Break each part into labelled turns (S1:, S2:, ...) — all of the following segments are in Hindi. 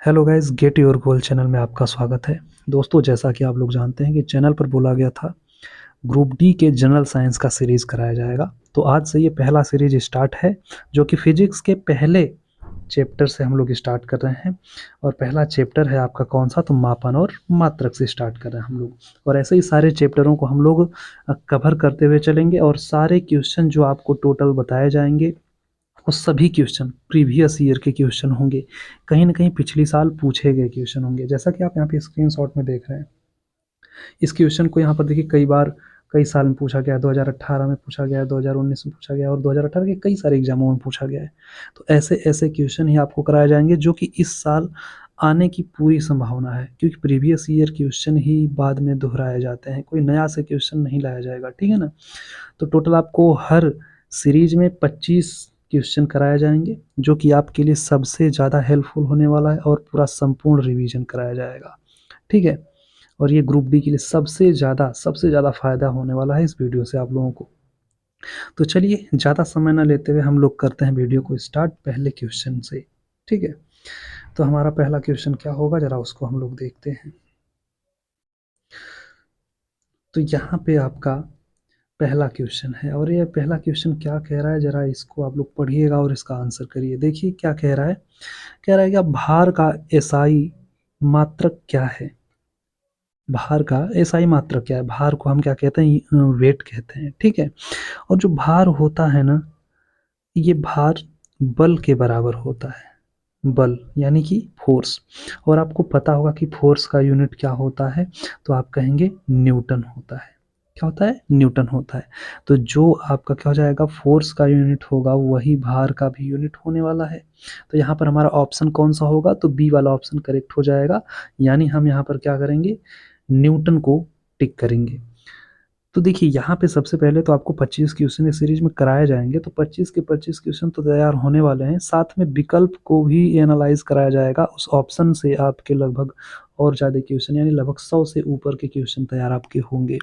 S1: Hello guys, get your goal channel में आपका स्वागत है। दोस्तों, जैसा कि आप लोग जानते हैं कि चैनल पर बोला गया था ग्रुप डी के जनरल साइंस का सीरीज कराया जाएगा। तो आज से ये पहला सीरीज स्टार्ट है, जो कि फिजिक्स के पहले चैप्टर से हम लोग स्टार्ट कर रहे हैं। और पहला चैप्टर है आपका कौन सा, तो मापन और मात्रक से स्टार्ट कर रहे हैं हम लोग। और ऐसे ही सारे चैप्टरों को हम लोग कवर करते हुए चलेंगे, और सारे क्वेश्चन जो आपको टोटल बताए जाएंगे वो सभी क्वेश्चन प्रीवियस ईयर के क्वेश्चन होंगे। कहीं ना कहीं पिछले साल पूछे गए क्वेश्चन होंगे, जैसा कि आप यहाँ पे स्क्रीनशॉट में देख रहे हैं। इस क्वेश्चन को यहाँ पर देखिए कई बार कई साल में पूछा गया है। 2018 में पूछा गया है, 2019 में पूछा गया है, और 2018 के कई सारे एग्जामों में पूछा गया है। तो ऐसे ऐसे क्वेश्चन ही आपको कराए जाएंगे जो कि इस साल आने की पूरी संभावना है, क्योंकि प्रीवियस ईयर क्वेश्चन ही बाद में दोहराए जाते हैं, कोई नया से क्वेश्चन नहीं लाया जाएगा। ठीक है ना। तो टोटल आपको हर सीरीज में 25 क्वेश्चन कराए जाएंगे, जो कि आपके लिए सबसे ज़्यादा हेल्पफुल होने वाला है, और पूरा संपूर्ण रिवीजन कराया जाएगा। ठीक है। और ये ग्रुप डी के लिए सबसे ज़्यादा फायदा होने वाला है इस वीडियो से आप लोगों को। तो चलिए, ज़्यादा समय ना लेते हुए हम लोग करते हैं वीडियो को स्टार्ट पहले क्वेश्चन से। ठीक है। तो हमारा पहला क्वेश्चन क्या होगा, जरा उसको हम लोग देखते हैं। तो यहाँ पे आपका पहला क्वेश्चन है, और ये पहला क्वेश्चन क्या कह रहा है, जरा इसको आप लोग पढ़िएगा और इसका आंसर करिए। देखिए क्या कह रहा है। कह रहा है कि अब भार का एसआई मात्रक क्या है। भार का एसआई मात्रक क्या है। भार को हम क्या कहते हैं, वेट कहते हैं। ठीक है। और जो भार होता है ना, ये भार बल के बराबर होता है। बल यानी कि फोर्स। और आपको पता होगा कि फोर्स का यूनिट क्या होता है, तो आप कहेंगे न्यूटन होता है। क्या होता है, न्यूटन होता है। तो जो आपका क्या हो जाएगा, फोर्स का यूनिट होगा, वही भार का भी यूनिट होने वाला है। तो यहाँ पर हमारा ऑप्शन कौन सा होगा, तो बी वाला ऑप्शन करेक्ट हो जाएगा। यानी हम यहाँ पर क्या करेंगे, न्यूटन को टिक करेंगे। तो देखिए यहाँ पे सबसे पहले तो आपको 25 क्वेश्चन इस सीरीज में कराए जाएंगे। तो 25 के 25 क्वेश्चन तो तैयार होने वाले हैं, साथ में विकल्प को भी एनालाइज कराया जाएगा। उस ऑप्शन से आपके लगभग और ज़्यादा क्वेश्चन, यानी लगभग 100 से ऊपर के क्वेश्चन तैयार आपके होंगे।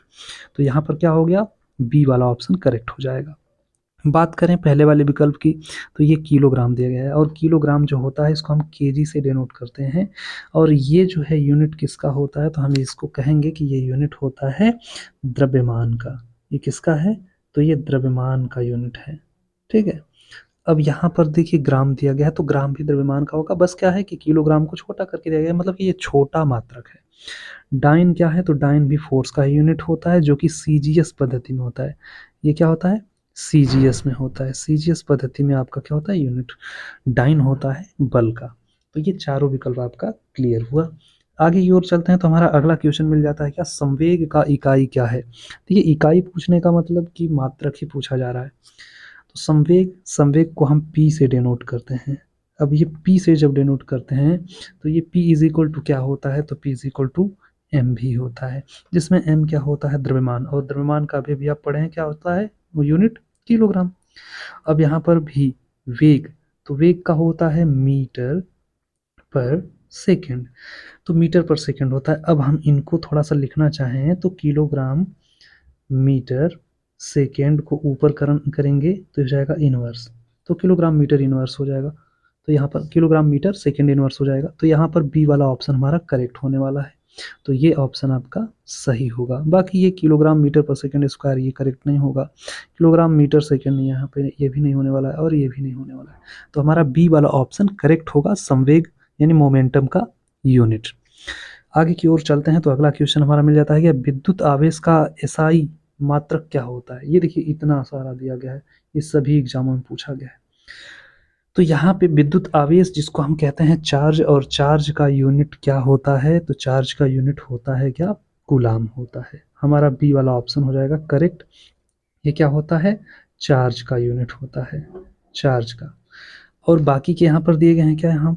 S1: तो यहाँ पर क्या हो गया, बी वाला ऑप्शन करेक्ट हो जाएगा। बात करें पहले वाले विकल्प की, तो ये किलोग्राम दिया गया है, और किलोग्राम जो होता है इसको हम केजी से डिनोट करते हैं। और ये जो है यूनिट किसका होता है, तो हम इसको कहेंगे कि ये यूनिट होता है द्रव्यमान का। ये किसका है, तो ये द्रव्यमान का यूनिट है। ठीक है। अब यहाँ पर देखिए ग्राम दिया गया है, तो ग्राम भी द्रव्यमान का होगा। बस क्या है कि किलोग्राम को छोटा करके दिया गया है, मतलब कि ये छोटा मात्रक है। डाइन क्या है, तो डाइन भी फोर्स का यूनिट होता है, जो कि सीजीएस पद्धति में होता है। ये क्या होता है, सीजीएस में होता है। सीजीएस पद्धति में आपका क्या होता है, यूनिट डाइन होता है बल का। तो ये चारों विकल्प आपका क्लियर हुआ। आगे की ओर चलते हैं, तो हमारा अगला क्वेश्चन मिल जाता है क्या, संवेग का इकाई क्या है। तो ये इकाई पूछने का मतलब कि मात्रक ही पूछा जा रहा है। तो संवेग संवेग को हम पी से डिनोट करते हैं। अब ये पी से जब डिनोट करते हैं, तो ये पी इज इक्वल टू क्या होता है, तो P is equal to M भी होता है, जिसमें एम क्या होता है, द्रव्यमान। और द्रव्यमान का भी आप पढ़े हैं क्या होता है, वो यूनिट किलोग्राम। अब यहाँ पर भी वेग, तो वेग का होता है मीटर पर सेकेंड। तो मीटर पर सेकेंड होता है। अब हम इनको थोड़ा सा लिखना चाहें, तो किलोग्राम मीटर सेकेंड को ऊपर करेंगे तो हो जाएगा इनवर्स। तो किलोग्राम मीटर इनवर्स हो जाएगा। तो यहाँ पर किलोग्राम मीटर सेकेंड इनवर्स हो जाएगा। तो यहाँ पर बी वाला ऑप्शन हमारा करेक्ट होने वाला है। तो ये ऑप्शन आपका सही होगा। बाकी ये किलोग्राम मीटर पर सेकेंड स्क्वायर ये करेक्ट नहीं होगा। किलोग्राम मीटर सेकेंड यहाँ पे ये भी नहीं होने वाला है, और ये भी नहीं होने वाला है। तो हमारा बी वाला ऑप्शन करेक्ट होगा, संवेग यानी मोमेंटम का यूनिट। आगे की ओर चलते हैं, तो अगला क्वेश्चन हमारा मिल जाता है कि विद्युत आवेश का एसआई मात्रक क्या होता है। ये देखिए इतना सारा दिया गया है, ये सभी एग्जामों में पूछा गया है। तो यहाँ पे विद्युत आवेश जिसको हम कहते हैं चार्ज, और चार्ज का यूनिट क्या होता है, तो चार्ज का यूनिट होता है क्या, कूलाम होता है। हमारा बी वाला ऑप्शन हो जाएगा करेक्ट। ये क्या होता है, चार्ज का यूनिट होता है, चार्ज का। और बाकी के यहाँ पर दिए गए हैं क्या, यहाँ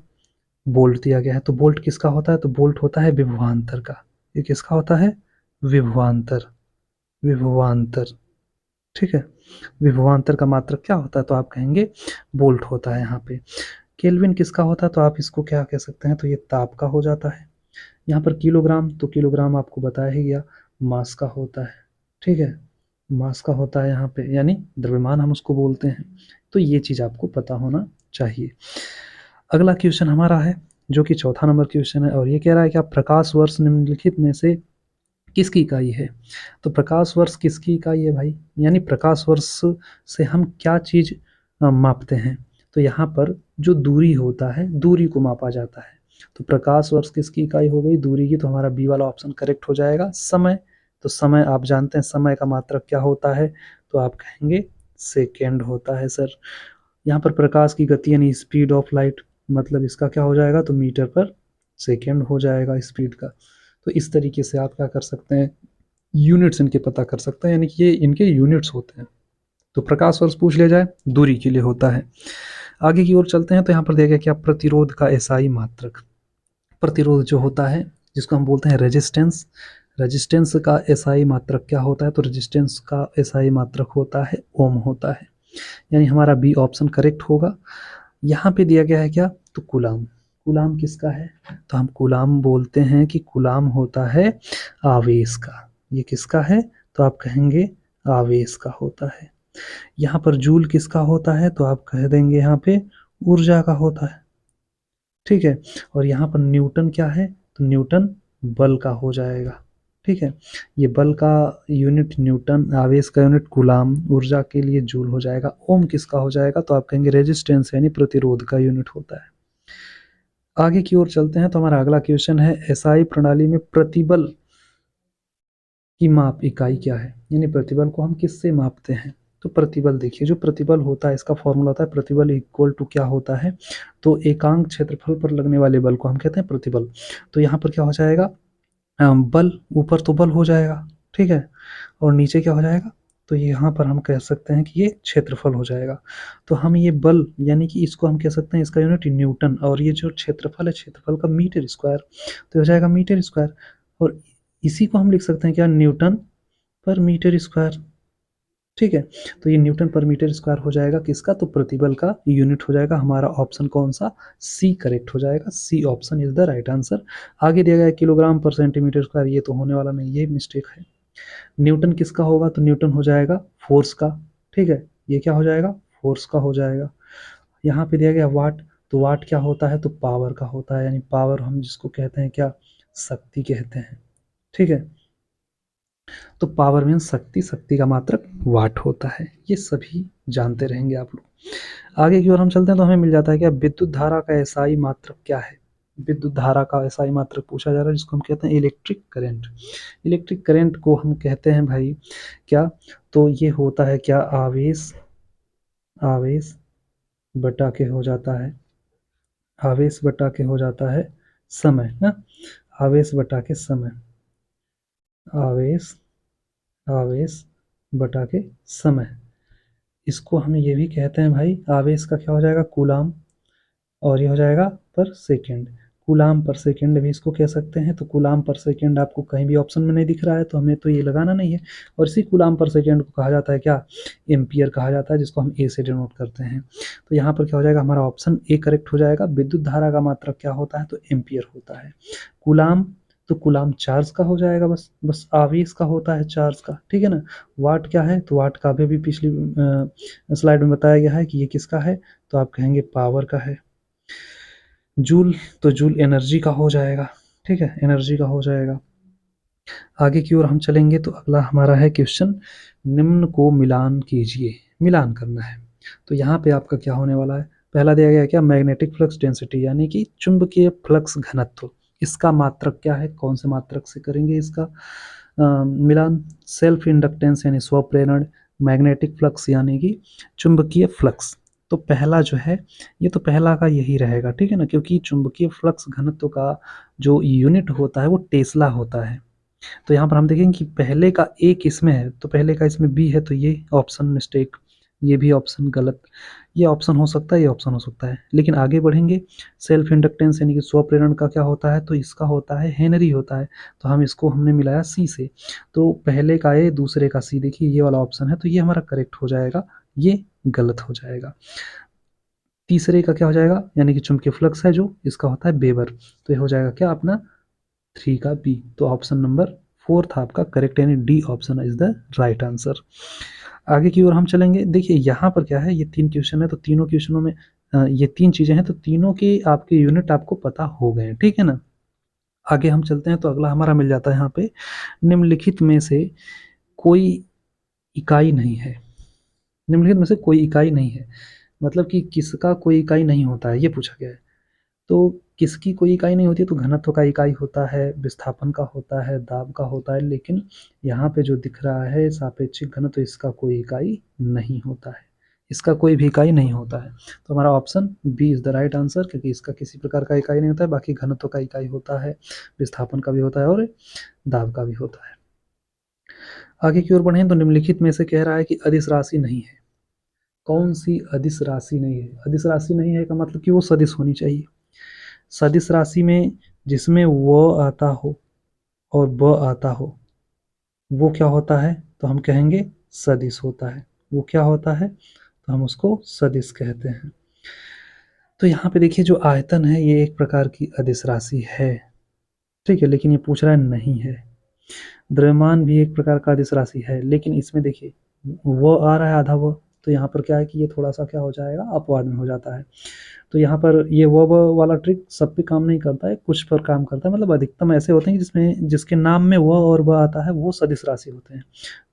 S1: बोल्ट दिया गया है। तो बोल्ट किसका होता है, तो बोल्ट होता है विभवांतर का। ये किसका होता है, विभवांतर, विभवांतर। ठीक है। विभवांतर का मात्रक क्या होता है, तो आप कहेंगे बोल्ट होता है यहाँ पे। केल्विन किसका होता है, तो आप इसको क्या कह सकते हैं, तो ये ताप का हो जाता है। यहाँ पर किलोग्राम, तो किलोग्राम आपको बताया ही गया, मास का होता है। ठीक है, मास का होता है यहाँ पे, यानी द्रव्यमान हम उसको बोलते हैं। तो ये चीज़ आपको पता होना चाहिए। अगला क्वेश्चन हमारा है, जो कि चौथा नंबर क्वेश्चन है। और ये कह रहा है कि आप प्रकाश वर्ष निम्नलिखित में से किसकी इकाई है? तो प्रकाश वर्ष किसकी इकाई है भाई? यानी प्रकाश वर्ष से हम क्या चीज़ मापते हैं? तो यहाँ पर जो दूरी होता है, दूरी को मापा जाता है। तो प्रकाश वर्ष किसकी इकाई हो गई? दूरी की। तो हमारा बी वाला ऑप्शन करेक्ट हो जाएगा। समय, तो समय आप जानते हैं समय का मात्रक क्या होता है? तो आप कहेंगे सेकेंड होता है सर। यहाँ पर प्रकाश की गति यानी स्पीड ऑफ लाइट, मतलब इसका क्या हो जाएगा? तो मीटर पर सेकेंड हो जाएगा स्पीड का। तो इस तरीके से आप क्या कर सकते हैं, यूनिट्स इनके पता कर सकते हैं, यानी कि ये इनके यूनिट्स होते हैं। तो प्रकाश वर्ष पूछ लिया जाए, दूरी के लिए होता है। आगे की ओर चलते हैं तो यहाँ पर देखिए क्या, प्रतिरोध का एसआई मात्रक। प्रतिरोध जो होता है जिसको हम बोलते हैं रेजिस्टेंस, रेजिस्टेंस का एसआई मात्रक क्या होता है? तो रेजिस्टेंस का एसआई मात्रक होता है ओम होता है। यानी हमारा बी ऑप्शन करेक्ट होगा। यहाँ पे दिया गया है क्या? तो कूलाम। कूलाम किसका है? तो हम कूलाम बोलते हैं कि कूलाम होता है आवेश का। ये किसका है? तो आप कहेंगे आवेश का होता है। यहाँ पर जूल किसका होता है? तो आप कह देंगे यहाँ पे ऊर्जा का होता है। ठीक है। और यहाँ पर न्यूटन क्या है? तो न्यूटन बल का हो जाएगा। ठीक है। ये बल का यूनिट न्यूटन, आवेश का यूनिट कूलाम, ऊर्जा के लिए जूल हो जाएगा। ओम किसका हो जाएगा? तो आप कहेंगे रेजिस्टेंस यानी प्रतिरोध का यूनिट होता है। आगे की ओर चलते हैं तो हमारा अगला क्वेश्चन है, एसआई प्रणाली में प्रतिबल की माप इकाई क्या है? यानी प्रतिबल को हम किससे मापते हैं? तो प्रतिबल देखिए, जो प्रतिबल होता है इसका फॉर्मूला होता है प्रतिबल इक्वल टू क्या होता है? तो एकांक क्षेत्रफल पर लगने वाले बल को हम कहते हैं प्रतिबल। तो यहाँ पर क्या हो जाएगा? बल, ऊपर तो बल हो जाएगा, ठीक है, और नीचे क्या हो जाएगा? तो यहाँ पर हम कह सकते हैं कि ये क्षेत्रफल हो जाएगा। तो हम ये बल यानी कि इसको हम कह सकते हैं, इसका यूनिट न्यूटन, और ये जो क्षेत्रफल है क्षेत्रफल का मीटर स्क्वायर, तो हो जाएगा मीटर स्क्वायर। और इसी को हम लिख सकते हैं क्या? न्यूटन पर मीटर स्क्वायर। ठीक है। तो ये न्यूटन पर मीटर स्क्वायर हो जाएगा किसका? तो प्रतिबल का यूनिट हो जाएगा। हमारा ऑप्शन कौन सा? सी करेक्ट हो जाएगा। C option is the right answer. आगे दिया गया किलोग्राम पर सेंटीमीटर स्क्वायर, ये तो होने वाला नहीं, ये मिस्टेक है। न्यूटन किसका होगा? तो न्यूटन हो जाएगा फोर्स का। ठीक है, ये क्या हो जाएगा? फोर्स का हो जाएगा। यहाँ पे दिया गया वाट, तो वाट क्या होता है? तो पावर का होता है, यानी पावर हम जिसको कहते हैं क्या? शक्ति कहते हैं। ठीक है। तो पावर मीन्स शक्ति, शक्ति का मात्रक वाट होता है। ये सभी जानते रहेंगे आप लोग। आगे की ओर हम चलते हैं तो हमें मिल जाता है क्या? विद्युत धारा का एसआई मात्रक क्या है? विद्युत धारा का एसआई मात्रक पूछा जा रहा है, जिसको हम कहते हैं इलेक्ट्रिक करंट। इलेक्ट्रिक करंट को हम कहते हैं भाई क्या? तो ये होता है क्या? आवेश, आवेश बटा के हो जाता है, आवेश बटा के हो जाता है समय ना, आवेश बटा के समय, आवेश, आवेश बटा के समय। इसको हम ये भी कहते हैं भाई, आवेश का क्या हो जाएगा? कूलाम, और ये हो जाएगा पर सेकेंड। कूलाम पर सेकेंड भी इसको कह सकते हैं। तो कूलाम पर सेकेंड आपको कहीं भी ऑप्शन में नहीं दिख रहा है, तो हमें तो ये लगाना नहीं है। और इसी कूलाम पर सेकेंड को कहा जाता है क्या? एम्पियर कहा जाता है, जिसको हम ए से डिनोट करते हैं। तो यहाँ पर क्या हो जाएगा? हमारा ऑप्शन ए करेक्ट हो जाएगा। विद्युत धारा का मात्रक क्या होता है? तो एम्पियर होता है। कूलाम, तो कूलाम चार्ज का हो जाएगा, बस बस आवेश का होता है चार्ज का। ठीक है ना। वाट क्या है? तो वाट का भी पिछली स्लाइड में बताया गया है कि ये किसका है? तो आप कहेंगे पावर का है। जूल, तो जूल एनर्जी का हो जाएगा। ठीक है, एनर्जी का हो जाएगा। आगे की ओर हम चलेंगे तो अगला हमारा है क्वेश्चन, निम्न को मिलान कीजिए। मिलान करना है। तो यहाँ पे आपका क्या होने वाला है? पहला दिया गया है क्या? मैग्नेटिक फ्लक्स डेंसिटी, यानी कि चुंबकीय फ्लक्स घनत्व। इसका मात्रक क्या है? कौन से मात्रक से करेंगे इसका मिलान? सेल्फ इंडक्टेंस यानी स्वप्रेरण, मैग्नेटिक फ्लक्स यानी कि चुंबकीय फ्लक्स। तो पहला जो है, ये तो पहला का यही रहेगा। ठीक है ना, क्योंकि चुंबकीय फ्लक्स घनत्व का जो यूनिट होता है वो टेस्ला होता है। तो यहाँ पर हम देखेंगे कि पहले का ए किसमें है? तो पहले का इसमें बी है, तो ये ऑप्शन मिस्टेक, ये भी ऑप्शन गलत। ये ऑप्शन हो सकता है, ये ऑप्शन हो सकता है, लेकिन आगे बढ़ेंगे। सेल्फ इंडक्टेंस यानी कि स्वप्रेरण का क्या होता है? तो इसका होता है हेनरी होता है। तो हम इसको हमने मिलाया सी से। तो पहले का ए, दूसरे का सी, देखिए ये वाला ऑप्शन है, तो ये हमारा करेक्ट हो जाएगा, ये गलत हो जाएगा। तीसरे का क्या हो जाएगा? यानी कि चुंबकीय फ्लक्स है जो, इसका होता है वेबर। तो ये हो जाएगा क्या अपना? 3 का बी। तो ऑप्शन नंबर 4 था आपका करेक्ट, यानी D option is the right answer. आगे की ओर हम चलेंगे। देखिए यहाँ पर क्या है, ये 3 क्वेश्चन है, तो तीनों क्वेश्चनों में ये 3 चीज़ें हैं, तो तीनों के आपके यूनिट आपको पता हो गए हैं, ठीक है ना? आगे हम चलते हैं तो अगला हमारा मिल जाता है यहाँ पे, निम्नलिखित में से कोई इकाई नहीं है। निम्नलिखित में से कोई इकाई नहीं है, मतलब कि किसका कोई इकाई नहीं होता है, ये पूछा गया है। तो किसकी कोई इकाई नहीं होती है, तो घनत्व का इकाई होता है, विस्थापन का होता है, दाब का होता है, लेकिन यहाँ पे जो दिख रहा है सापेक्षिक घनत्व, इसका कोई इकाई नहीं होता है। इसका कोई भी इकाई नहीं होता है। तो हमारा option B is the right answer, क्योंकि इसका किसी प्रकार का इकाई नहीं होता है, बाकी घनत्व का इकाई होता है, विस्थापन का भी होता है और दाब का भी होता है। आगे की ओर बढ़ें तो निम्नलिखित में से कह रहा है कि अदिश राशि नहीं है। कौन सी अदिश राशि नहीं है? अदिश राशि नहीं है का मतलब कि वो सदिश होनी चाहिए। सदिश राशि में जिसमें व आता हो और ब आता हो, वो क्या होता है? तो हम कहेंगे सदिश होता है। वो क्या होता है? तो हम उसको सदिश कहते हैं। तो यहाँ पे देखिए जो आयतन है ये एक प्रकार की अदिश राशि है, ठीक है, लेकिन ये पूछ रहा है नहीं है। द्रव्यमान भी एक प्रकार का अदिश राशि है, लेकिन इसमें देखिए वो आ रहा है आधा वो, तो यहाँ पर क्या है कि ये थोड़ा सा क्या हो जाएगा, अपवाद में हो जाता है। तो यहाँ पर ये वो वाला ट्रिक सब पे काम नहीं करता है, कुछ पर काम करता है, मतलब अधिकतम ऐसे होते हैं जिसमें जिसके नाम में वो और वह आता है वो सदिश राशि होते हैं।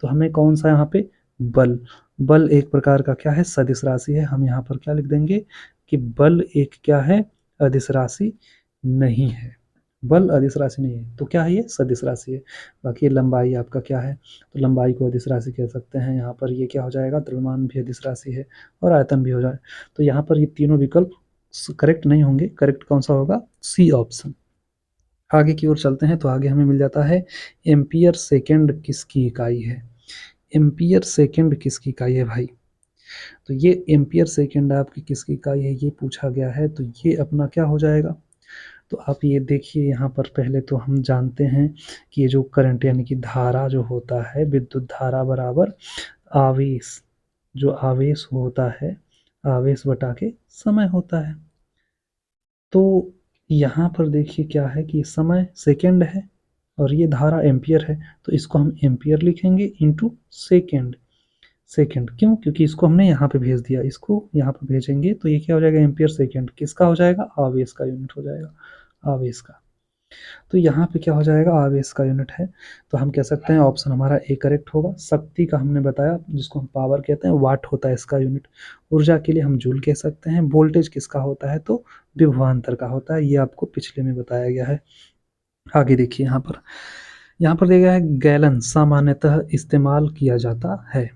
S1: तो हमें कौन सा यहाँ पे बल, बल एक प्रकार का क्या है, सदिश राशि है। हम यहाँ पर क्या लिख देंगे कि बल एक क्या है, अदिश राशि नहीं है। बल अदिश राशि नहीं है, तो क्या है, ये सदिश राशि है। बाकी लंबाई आपका क्या है, तो लंबाई को अदिश राशि कह सकते हैं। यहाँ पर ये क्या हो जाएगा, द्रव्यमान भी अदिश राशि है और आयतन भी हो जाए। तो यहाँ पर ये तीनों विकल्प करेक्ट नहीं होंगे। करेक्ट कौन सा होगा, सी ऑप्शन। आगे की ओर चलते हैं तो आगे हमें मिल जाता है एम्पियर सेकेंड किसकी इकाई है। एम्पियर सेकेंड किसकी इकाई है भाई? तो ये एम्पियर सेकेंड आपकी किसकी इकाई है, ये पूछा गया है। तो ये अपना क्या हो जाएगा, तो आप ये देखिए यहाँ पर पहले तो हम जानते हैं कि ये जो करंट यानी कि धारा जो होता है, विद्युत धारा बराबर आवेश, जो आवेश होता है, आवेश बटा के समय होता है। तो यहाँ पर देखिए क्या है कि समय सेकंड है और ये धारा एम्पियर है, तो इसको हम एम्पियर लिखेंगे इनटू सेकंड। सेकंड क्यों, क्योंकि इसको हमने यहाँ पे भेज दिया, इसको यहाँ पे भेजेंगे तो ये क्या हो जाएगा, एम्पियर सेकंड किसका हो जाएगा, आवेश का यूनिट हो जाएगा, आवेश का। तो यहाँ पे क्या हो जाएगा, आवेश का यूनिट है। तो हम कह सकते हैं ऑप्शन हमारा ए करेक्ट होगा। शक्ति का हमने बताया, जिसको हम पावर कहते हैं, वाट होता है इसका यूनिट। ऊर्जा के लिए हम जूल कह सकते हैं। वोल्टेज किसका होता है, तो विभवांतर का होता है। ये आपको पिछले में बताया गया है। आगे देखिए यहाँ पर दिया गया है गैलन सामान्यतः इस्तेमाल किया जाता है।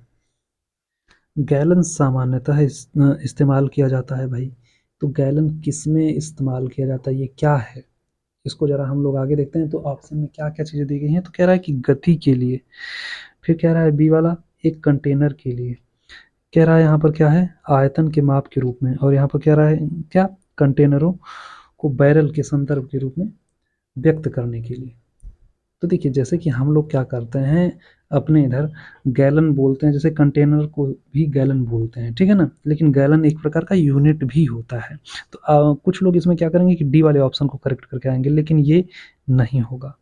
S1: गैलन सामान्यतः इस्तेमाल किया जाता है भाई। तो गैलन किस में इस्तेमाल किया जाता है, ये क्या है, इसको जरा हम लोग आगे देखते हैं। तो ऑप्शन में क्या क्या चीज़ें दी गई हैं, तो कह रहा है कि गति के लिए, फिर कह रहा है बी वाला एक कंटेनर के लिए, कह रहा है यहाँ पर क्या है, आयतन के माप के रूप में, और यहाँ पर कह रहा है क्या, कंटेनरों को बैरल के संदर्भ के रूप में व्यक्त करने के लिए। तो देखिए जैसे कि हम लोग क्या करते हैं अपने इधर गैलन बोलते हैं, जैसे कंटेनर को भी गैलन बोलते हैं, ठीक है ना, लेकिन गैलन एक प्रकार का यूनिट भी होता है। तो कुछ लोग इसमें क्या करेंगे कि डी वाले ऑप्शन को करेक्ट करके आएंगे, लेकिन ये नहीं होगा।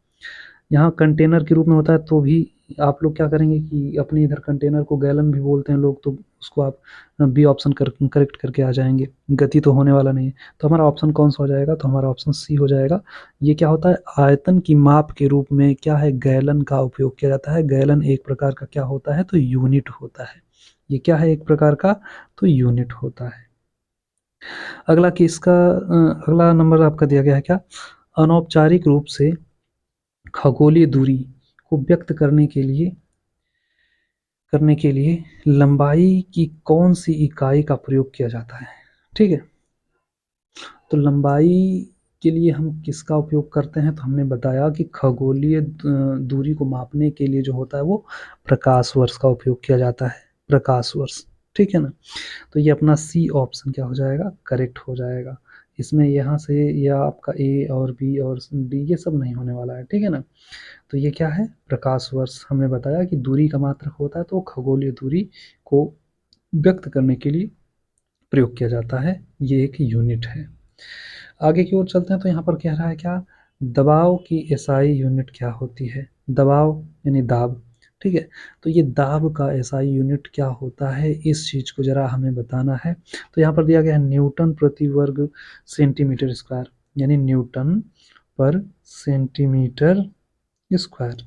S1: यहाँ कंटेनर के रूप में होता है, तो भी आप लोग क्या करेंगे कि अपने इधर कंटेनर को गैलन भी बोलते हैं लोग, तो उसको आप बी ऑप्शन करेक्ट करके आ जाएंगे। गति तो होने वाला नहीं है। तो हमारा ऑप्शन कौन सा हो जाएगा, तो हमारा ऑप्शन सी हो जाएगा। ये क्या होता है, आयतन की माप के रूप में क्या है, गैलन का उपयोग किया जाता है। गैलन एक प्रकार का क्या होता है, तो यूनिट होता है। ये क्या है, एक प्रकार का तो यूनिट होता है। अगला कि इसका अगला नंबर आपका दिया गया है क्या, अनौपचारिक रूप से खगोलीय दूरी को व्यक्त करने के लिए लंबाई की कौन सी इकाई का प्रयोग किया जाता है, ठीक है। तो लंबाई के लिए हम किसका उपयोग करते हैं, तो हमने बताया कि खगोलीय दूरी को मापने के लिए जो होता है वो प्रकाश वर्ष का उपयोग किया जाता है, प्रकाश वर्ष, ठीक है ना। तो ये अपना सी ऑप्शन क्या हो जाएगा, करेक्ट हो जाएगा। इसमें यहाँ से या आपका ए और बी और डी ये सब नहीं होने वाला है, ठीक है ना। तो ये क्या है, प्रकाश वर्ष। हमने बताया कि दूरी का मात्रक होता है, तो खगोलीय दूरी को व्यक्त करने के लिए प्रयोग किया जाता है, ये एक यूनिट है। आगे की ओर चलते हैं तो यहाँ पर कह रहा है क्या, दबाव की एसआई यूनिट क्या होती है। दबाव यानी दाब, ठीक है? तो ये दाब का एसआई यूनिट क्या होता है, इस चीज़ को ज़रा हमें बताना है। तो यहाँ पर दिया गया है न्यूटन प्रति वर्ग सेंटीमीटर स्क्वायर, यानी न्यूटन पर सेंटीमीटर स्क्वायर।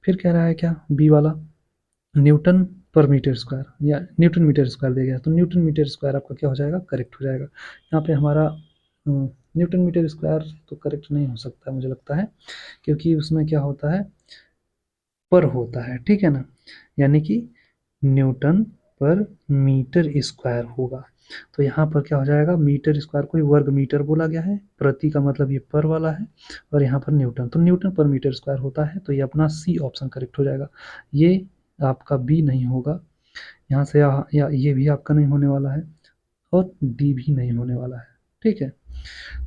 S1: फिर कह रहा है क्या बी वाला, न्यूटन पर मीटर स्क्वायर या न्यूटन मीटर स्क्वायर दिया गया, तो न्यूटन मीटर स्क्वायर आपका क्या हो जाएगा, करेक्ट हो जाएगा। यहाँ पे हमारा न्यूटन मीटर स्क्वायर तो करेक्ट नहीं हो सकता मुझे लगता है, क्योंकि उसमें क्या होता है, पर होता है, ठीक है ना, यानी कि न्यूटन पर मीटर स्क्वायर होगा। तो यहाँ पर क्या हो जाएगा, मीटर स्क्वायर को ही वर्ग मीटर बोला गया है, प्रति का मतलब ये पर वाला है, और यहाँ पर न्यूटन, तो न्यूटन पर मीटर स्क्वायर होता है, तो ये अपना सी ऑप्शन करेक्ट हो जाएगा। ये आपका बी नहीं होगा, यहाँ से या ये भी आपका नहीं होने वाला है, और डी भी नहीं होने वाला है, ठीक है।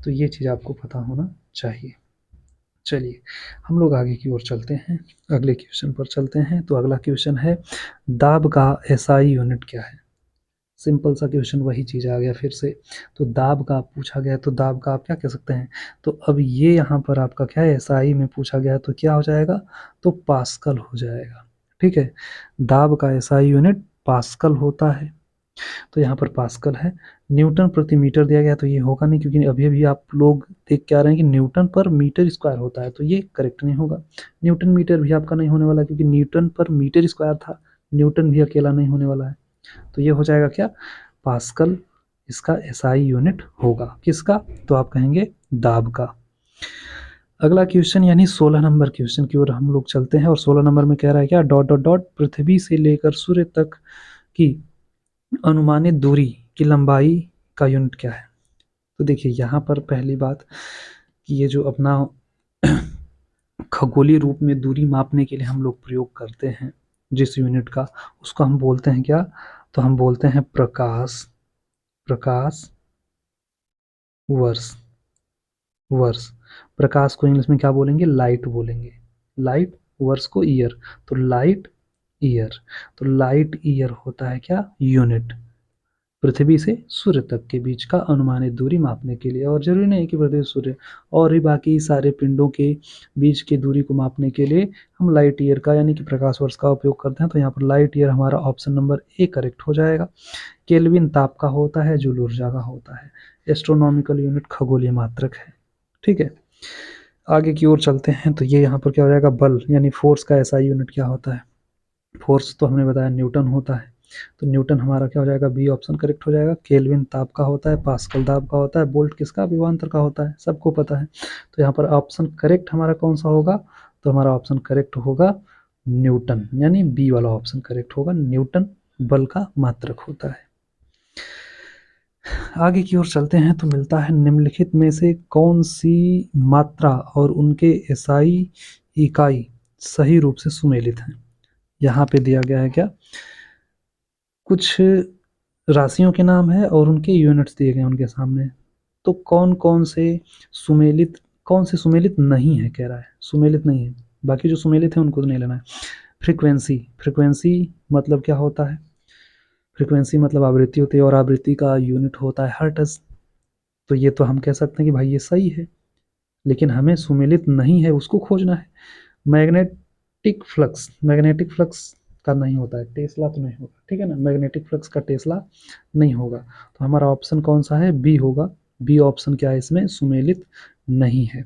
S1: तो ये चीज़ आपको पता होना चाहिए। चलिए हम लोग आगे की ओर चलते हैं, अगले क्वेश्चन पर चलते हैं। तो अगला क्वेश्चन है, दाब का एसआई यूनिट क्या है। सिंपल सा क्वेश्चन, वही चीज़ आ गया फिर से। तो दाब का पूछा गया है, तो दाब का आप क्या कह सकते हैं, तो अब ये यहाँ पर आपका क्या है, एसआई में पूछा गया है, तो क्या हो जाएगा, तो पास्कल हो जाएगा, ठीक है। दाब का एसआई यूनिट पास्कल होता है, तो यहाँ पर पास्कल है। न्यूटन प्रति मीटर दिया गया, तो ये होगा नहीं, क्योंकि अभी अभी आप लोग देख के आ रहे हैं कि न्यूटन पर मीटर स्क्वायर होता है, तो ये करेक्ट नहीं होगा। न्यूटन मीटर भी आपका नहीं होने वाला, क्योंकि न्यूटन पर मीटर स्क्वायर था, न्यूटन भी अकेला नहीं होने वाला है। तो ये हो जाएगा क्या, पास्कल इसका एसआई यूनिट होगा, किसका, तो आप कहेंगे दाब का। अगला क्वेश्चन यानी 16 नंबर क्वेश्चन की ओर हम लोग चलते हैं, और 16 नंबर में कह रहा है क्या, डॉट डॉट डॉट पृथ्वी से लेकर सूर्य तक की अनुमानित दूरी की लंबाई का यूनिट क्या है। तो देखिए यहाँ पर पहली बात कि ये जो अपना खगोलीय रूप में दूरी मापने के लिए हम लोग प्रयोग करते हैं जिस यूनिट का, उसको हम बोलते हैं क्या, तो हम बोलते हैं प्रकाश, प्रकाश वर्ष, वर्ष। प्रकाश को इंग्लिश में क्या बोलेंगे, लाइट बोलेंगे, लाइट, वर्ष को ईयर, तो लाइट ईयर। तो लाइट ईयर होता है क्या, यूनिट पृथ्वी से सूर्य तक के बीच का अनुमानित दूरी मापने के लिए। और जरूरी नहीं कि पृथ्वी सूर्य, और भी बाकी सारे पिंडों के बीच की दूरी को मापने के लिए हम लाइट ईयर का यानी कि प्रकाश वर्ष का उपयोग करते हैं। तो यहाँ पर लाइट ईयर हमारा ऑप्शन नंबर ए करेक्ट हो जाएगा। केल्विन ताप का होता है, जूल ऊर्जा का होता है। एस्ट्रोनॉमिकल यूनिट खगोलीय मात्रक है, ठीक है। आगे की ओर चलते हैं, तो ये यहाँ पर क्या हो जाएगा, बल यानी फोर्स का ऐसा यूनिट क्या होता है। फोर्स तो हमने बताया न्यूटन होता है, तो न्यूटन हमारा क्या हो जाएगा, बी ऑप्शन करेक्ट हो जाएगा। केल्विन ताप का होता है, पास्कल दाब का होता है, वोल्ट किसका, विभवांतर का होता है, सबको पता है। तो यहाँ पर ऑप्शन करेक्ट हमारा कौन सा होगा, तो हमारा ऑप्शन करेक्ट होगा न्यूटन, यानी बी वाला ऑप्शन करेक्ट होगा, न्यूटन बल का मात्रक होता है। आगे की ओर चलते हैं, तो मिलता है निम्नलिखित में से कौन सी मात्रा और उनके एसआई इकाई सही रूप से सुमेलित हैं। यहाँ पे दिया गया है क्या, कुछ राशियों के नाम है और उनके यूनिट्स दिए गए हैं उनके सामने। तो कौन कौन से सुमेलित, कौन से सुमेलित नहीं है, कह रहा है सुमेलित नहीं है, बाकी जो सुमेलित है उनको तो नहीं लेना है। फ्रीक्वेंसी, फ्रीक्वेंसी मतलब क्या होता है, फ्रीक्वेंसी मतलब आवृत्ति होती है, और आवृत्ति का यूनिट होता है हर्ट्ज। तो ये तो हम कह सकते हैं कि भाई ये सही है, लेकिन हमें सुमेलित नहीं है उसको खोजना है। मैग्नेटिक फ्लक्स, मैग्नेटिक फ्लक्स का नहीं होता है, टेस्ला तो नहीं होगा, ठीक है ना, मैग्नेटिक फ्लक्स का टेस्ला नहीं होगा। तो हमारा ऑप्शन कौन सा है, बी होगा। बी ऑप्शन क्या है, इसमें सुमेलित नहीं है।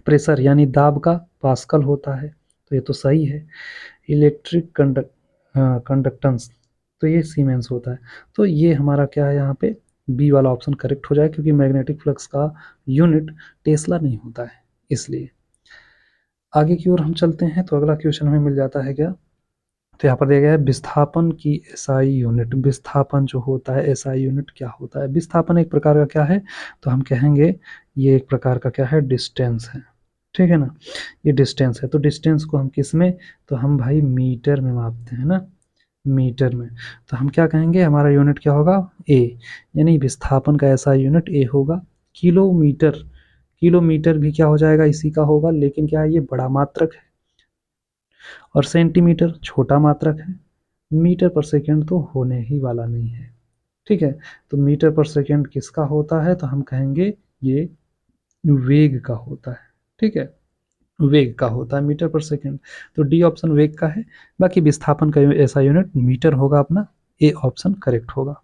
S1: प्रेशर यानी दाब का पास्कल होता है, तो ये तो सही है। इलेक्ट्रिक कंडक्टेंस, तो ये सीमेंस होता है। तो ये हमारा क्या है, यहाँ पे बी वाला ऑप्शन करेक्ट हो जाए, क्योंकि मैग्नेटिक फ्लक्स का यूनिट टेस्ला नहीं होता है इसलिए। आगे की ओर हम चलते हैं, तो अगला क्वेश्चन हमें मिल जाता है क्या, तो यहाँ पर दिया गया है विस्थापन की एसआई यूनिट। विस्थापन जो होता है एसआई यूनिट क्या होता है। विस्थापन एक प्रकार का क्या है, तो हम कहेंगे ये एक प्रकार का क्या है, डिस्टेंस है, ठीक है ना, ये डिस्टेंस है। तो डिस्टेंस को हम किस में, तो हम भाई मीटर में मापते हैं ना, मीटर में। तो हम क्या कहेंगे, हमारा यूनिट क्या होगा, ए, यानी विस्थापन का ऐसा यूनिट ए होगा। किलोमीटर, किलोमीटर भी क्या हो जाएगा, इसी का होगा, लेकिन क्या है, ये बड़ा मात्रक है, और सेंटीमीटर छोटा मात्रक है। मीटर पर सेकेंड तो होने ही वाला नहीं है, ठीक है। तो मीटर पर सेकेंड किसका होता है, तो हम कहेंगे ये वेग का होता है, ठीक है, वेग का होता है, मीटर पर सेकंड। तो डी ऑप्शन वेग का है। बाकी विस्थापन का ऐसा यूनिट मीटर होगा अपना, ए ऑप्शन करेक्ट होगा।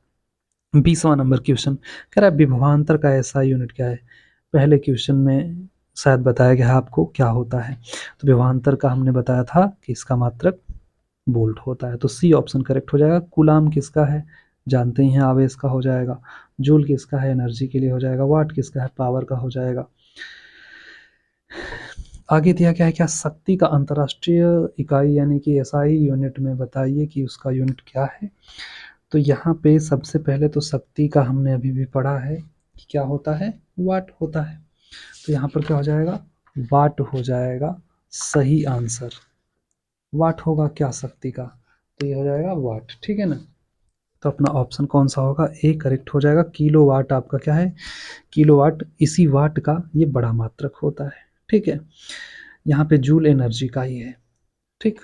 S1: 20वां नंबर क्वेश्चन कह रहा है विभवांतर का ऐसा यूनिट क्या है। पहले क्वेश्चन में शायद बताया गया है आपको क्या होता है। तो विभवांतर का हमने बताया था कि इसका मात्रक वोल्ट होता है, तो सी ऑप्शन करेक्ट हो जाएगा। कूलाम किसका है, जानते ही हैं, आवेश का हो जाएगा। जूल किसका है, एनर्जी के लिए हो जाएगा। वाट किसका है, पावर का हो जाएगा। आगे दिया गया है क्या, शक्ति का अंतर्राष्ट्रीय इकाई यानी कि एसआई यूनिट में बताइए कि उसका यूनिट क्या है। तो यहाँ पे सबसे पहले तो शक्ति का हमने अभी भी पढ़ा है कि क्या होता है, वाट होता है। तो यहाँ पर क्या हो जाएगा, वाट हो जाएगा सही आंसर। वाट होगा क्या शक्ति का, तो ये हो जाएगा वाट, ठीक है ना। तो अपना ऑप्शन कौन सा होगा, ए करेक्ट हो जाएगा। किलो वाट आपका क्या है, किलो वाट इसी वाट का ये बड़ा मात्रक होता है, ठीक है। यहाँ पे जूल एनर्जी का ही है, ठीक।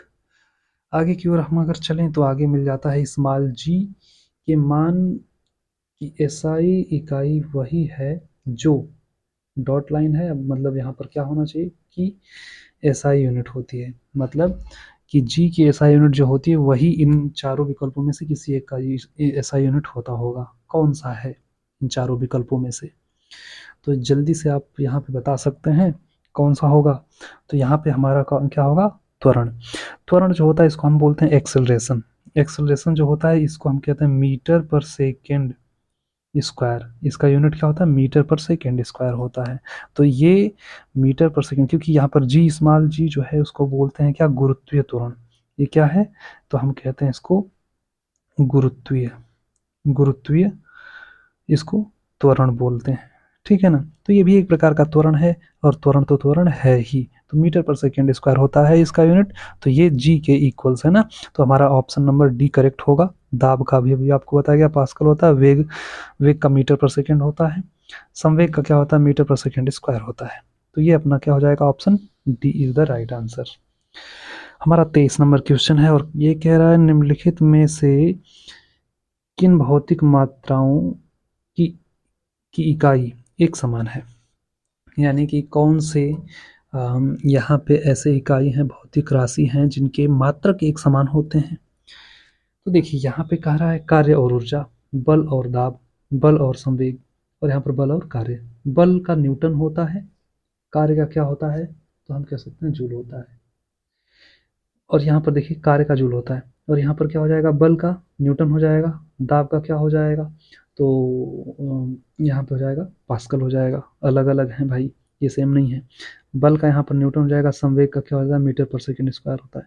S1: आगे की ओर हम अगर चलें तो आगे मिल जाता है स्मॉल जी के मान की एसआई इकाई वही है जो डॉट लाइन है, मतलब यहाँ पर क्या होना चाहिए कि एसआई यूनिट होती है, मतलब कि जी की एसआई यूनिट जो होती है वही इन चारों विकल्पों में से किसी एक का एसआई यूनिट होता होगा। कौन सा है इन चारों विकल्पों में से, तो जल्दी से आप यहाँ पे बता सकते हैं कौन सा होगा। तो यहाँ पे हमारा क्या होगा, त्वरण। त्वरण जो होता है इसको हम बोलते हैं एक्सेलरेशन। एक्सेलरेशन जो होता है इसको हम कहते हैं मीटर पर सेकेंड स्क्वायर। इसका यूनिट क्या होता है, मीटर पर सेकेंड स्क्वायर होता है। तो ये मीटर पर सेकेंड, क्योंकि यहाँ पर जी स्मॉल जी जो है उसको बोलते हैं क्या, गुरुत्वीय त्वरण। ये क्या है, तो हम कहते हैं इसको गुरुत्वीय, गुरुत्वीय इसको त्वरण बोलते हैं, ठीक है ना। तो ये भी एक प्रकार का त्वरण है, और त्वरण तो त्वरण है ही। तो मीटर पर सेकेंड स्क्वायर होता है इसका यूनिट, तो ये जी के इक्वल्स है ना। तो हमारा ऑप्शन नंबर डी करेक्ट होगा। दाब का भी अभी आपको बताया गया, पास्कल होता है। वेग, वेग का मीटर पर सेकेंड होता है। संवेग का क्या होता है, मीटर पर सेकेंड स्क्वायर होता है। तो ये अपना क्या हो जाएगा, option D is the right answer. हमारा 23 नंबर क्वेश्चन है और ये कह रहा है निम्नलिखित में से किन भौतिक मात्राओं की इकाई एक समान है। यानी कि कौन से यहाँ पे ऐसे इकाई हैं, भौतिक राशि हैं जिनके मात्रक एक समान होते हैं। तो देखिए यहाँ पे कह रहा है कार्य और ऊर्जा, बल और दाब, बल और संवेग, और यहाँ पर बल और कार्य। बल का न्यूटन होता है, कार्य का क्या होता है, तो हम कह सकते हैं जूल होता है। और यहाँ पर देखिए कार्य का जूल होता है, और यहाँ पर क्या हो जाएगा, बल का न्यूटन हो जाएगा, दाब का क्या हो जाएगा, तो यहाँ पे हो जाएगा पास्कल हो जाएगा। अलग अलग हैं भाई, ये सेम नहीं है। बल का यहाँ पर न्यूटन हो जाएगा, संवेग का क्या हो जाएगा, मीटर पर सेकेंड स्क्वायर होता है।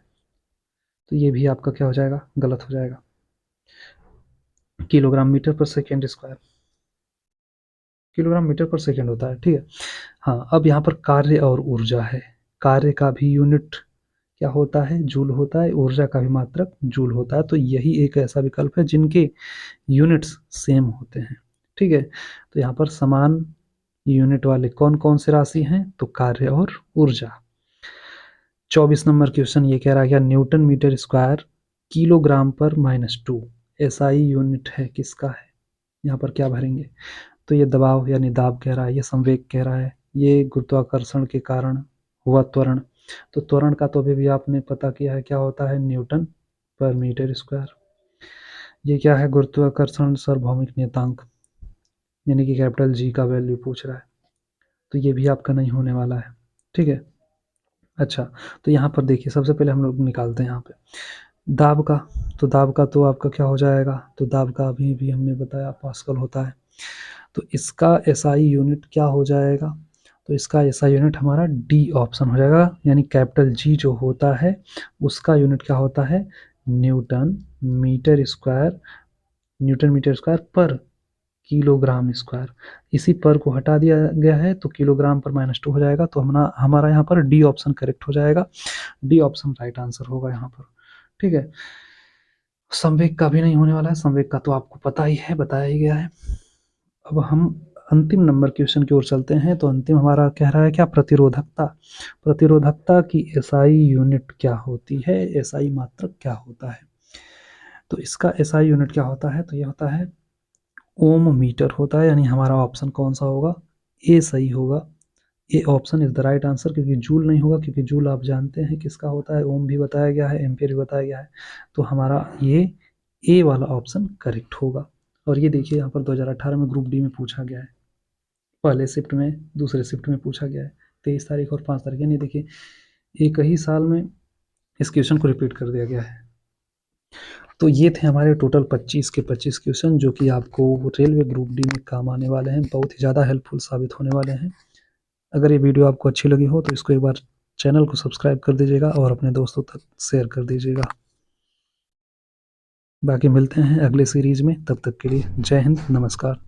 S1: तो ये भी आपका क्या हो जाएगा, गलत हो जाएगा। किलोग्राम मीटर पर सेकेंड स्क्वायर, किलोग्राम मीटर पर सेकेंड होता है, ठीक है। हाँ, अब यहाँ पर कार्य और ऊर्जा है। कार्य का भी यूनिट क्या होता है, जूल होता है। ऊर्जा का भी मात्रक जूल होता है। तो यही एक ऐसा विकल्प है जिनके यूनिट्स सेम होते हैं, ठीक है। तो यहाँ पर समान यूनिट वाले कौन कौन से राशि हैं, तो कार्य और ऊर्जा। 24 नंबर क्वेश्चन ये कह रहा है क्या, न्यूटन मीटर स्क्वायर किलोग्राम पर -2 एसआई यूनिट है किसका है। यहाँ पर क्या भरेंगे, तो ये दबाव यानी दाब कह रहा है, ये संवेग कह रहा है, ये गुरुत्वाकर्षण के कारण हुआ त्वरण। तो त्वरण का तो अभी भी आपने पता किया है क्या होता है, न्यूटन पर मीटर स्क्वायर। ये क्या है, गुरुत्वाकर्षण सार्वभौमिक नियतांक, यानी कि कैपिटल जी का वैल्यू पूछ रहा है। तो ये भी आपका नहीं होने वाला है, ठीक है। अच्छा, तो यहाँ पर देखिए सबसे पहले हम लोग निकालते हैं यहाँ पे दाब का। तो दाब का तो आपका क्या हो जाएगा, तो दाब का अभी भी हमने बताया पास्कल होता है। तो इसका एसआई यूनिट क्या हो जाएगा, तो इसका एसआई यूनिट हमारा डी ऑप्शन हो जाएगा, यानी कैपिटल जी जो होता है उसका यूनिट क्या होता है, newton metre square, newton metre square पर किलोग्राम स्क्वायर। इसी पर को हटा दिया गया है तो किलोग्राम पर -2 हो जाएगा। तो हमारा यहाँ पर डी ऑप्शन करेक्ट हो जाएगा। डी ऑप्शन राइट आंसर होगा यहाँ पर, ठीक है। संवेग का भी नहीं होने वाला है, संवेग का तो आपको पता ही है, बताया ही गया है। अब हम अंतिम नंबर क्वेश्चन की ओर चलते हैं। तो अंतिम हमारा कह रहा है क्या, प्रतिरोधकता। प्रतिरोधकता की एसआई यूनिट क्या होती है, एसआई मात्रक क्या होता है। तो इसका एसआई यूनिट क्या होता है, तो ये होता है ओम मीटर होता है, यानी हमारा ऑप्शन कौन सा होगा, ए सही होगा। A option is the right answer, क्योंकि जूल नहीं होगा, क्योंकि जूल आप जानते हैं किसका होता है, ओम भी बताया गया है, एम्पियर भी बताया गया है। तो हमारा ये ए वाला ऑप्शन करेक्ट होगा। और ये देखिए यहाँ पर 2018 में ग्रुप डी में पूछा गया है, पहले शिफ्ट में, दूसरे शिफ्ट में पूछा गया है, 23 तारीख और 5 तारीख, यानी देखिए एक ही साल में इस क्वेश्चन को रिपीट कर दिया गया है। तो ये थे हमारे टोटल 25 के 25 क्वेश्चन, जो कि आपको रेलवे ग्रुप डी में काम आने वाले हैं, बहुत ही ज़्यादा हेल्पफुल साबित होने वाले हैं। अगर ये वीडियो आपको अच्छी लगी हो तो इसको एक बार चैनल को सब्सक्राइब कर दीजिएगा और अपने दोस्तों तक शेयर कर दीजिएगा। बाकी मिलते हैं अगले सीरीज में, तब तक के लिए जय हिंद, नमस्कार।